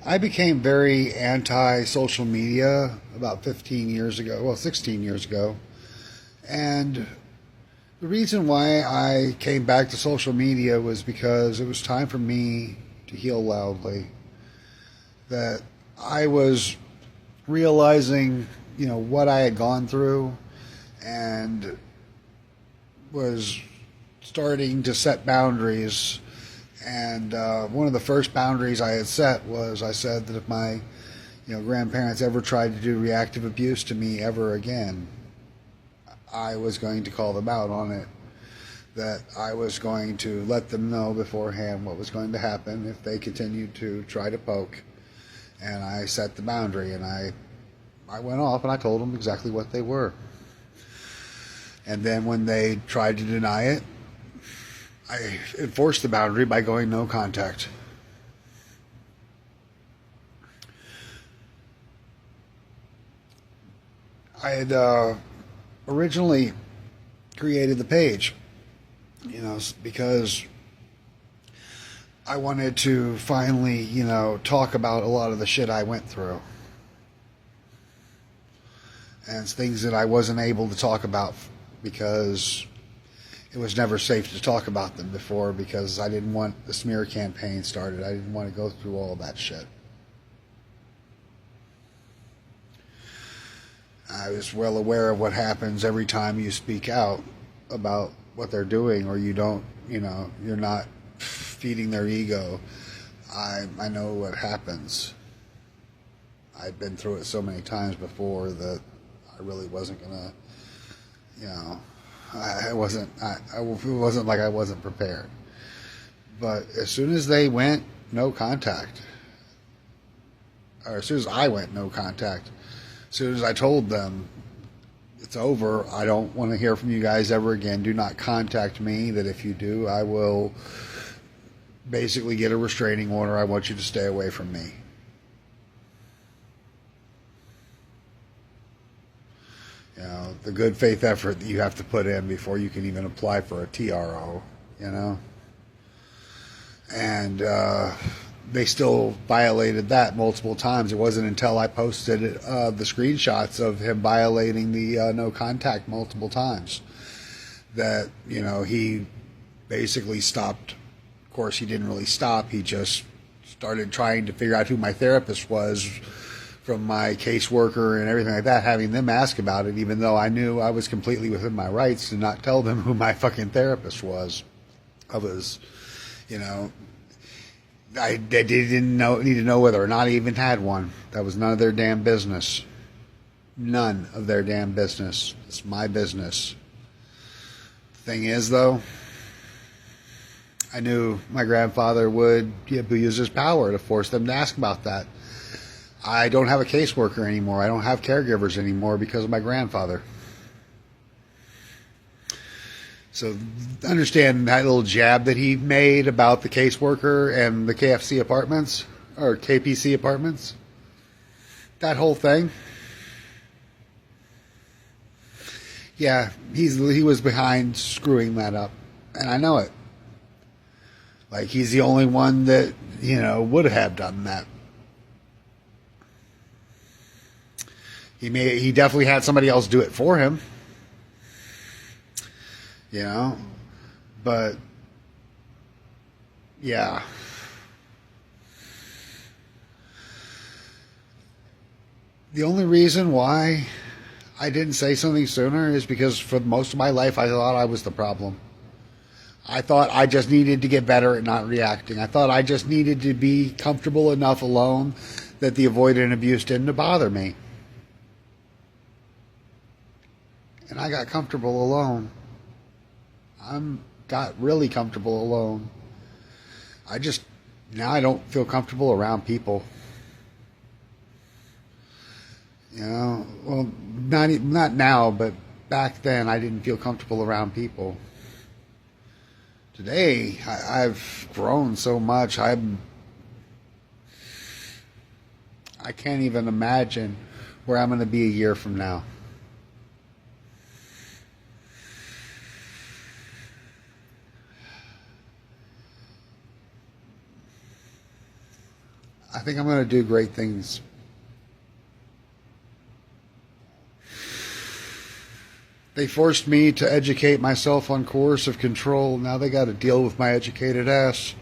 I became very anti social media about 15 years ago, well, 16 years ago. And the reason why I came back to social media was because it was time for me to heal loudly. That I was realizing, what I had gone through and was starting to set boundaries. And one of the first boundaries I had set was I said that if my grandparents ever tried to do reactive abuse to me ever again, I was going to call them out on it. That I was going to let them know beforehand what was going to happen if they continued to try to poke. And I set the boundary, and I went off and I told them exactly what they were. And then when they tried to deny it, I enforced the boundary by going no contact. I had originally created the page, because I wanted to finally, talk about a lot of the shit I went through. And it's things that I wasn't able to talk about because it was never safe to talk about them before, because I didn't want the smear campaign started. I didn't want to go through all that shit. I was well aware of what happens every time you speak out about what they're doing, or you don't, you're not feeding their ego. I know what happens. I've been through it so many times before that I really wasn't gonna, it wasn't like I wasn't prepared. But as soon as they went no contact, or as soon as I went no contact, as soon as I told them it's over, I don't want to hear from you guys ever again. Do not contact me. That if you do, I will basically get a restraining order. I want you to stay away from me. The good faith effort that you have to put in before you can even apply for a TRO, And they still violated that multiple times. It wasn't until I posted the screenshots of him violating the no contact multiple times that, he basically stopped. Of course, he didn't really stop. He just started trying to figure out who my therapist was from my caseworker and everything like that, having them ask about it, even though I knew I was completely within my rights to not tell them who my fucking therapist was. I was, they didn't need to know whether or not I even had one. That was none of their damn business. None of their damn business. It's my business. Thing is, though, I knew my grandfather would use his power to force them to ask about that. I don't have a caseworker anymore. I don't have caregivers anymore because of my grandfather. So understand that little jab that he made about the caseworker and the KFC apartments, or KPC apartments. That whole thing. Yeah, he was behind screwing that up. And I know it. Like, he's the only one that, would have done that. He definitely had somebody else do it for him. But yeah. The only reason why I didn't say something sooner is because for most of my life I thought I was the problem. I thought I just needed to get better at not reacting. I thought I just needed to be comfortable enough alone that the avoidant abuse didn't bother me. And I got comfortable alone. Got really comfortable alone. Now I don't feel comfortable around people. Well, not now, but back then I didn't feel comfortable around people. Today I've grown so much. I can't even imagine where I'm going to be a year from now. I think I'm going to do great things. They forced me to educate myself on coercive control. Now they got to deal with my educated ass.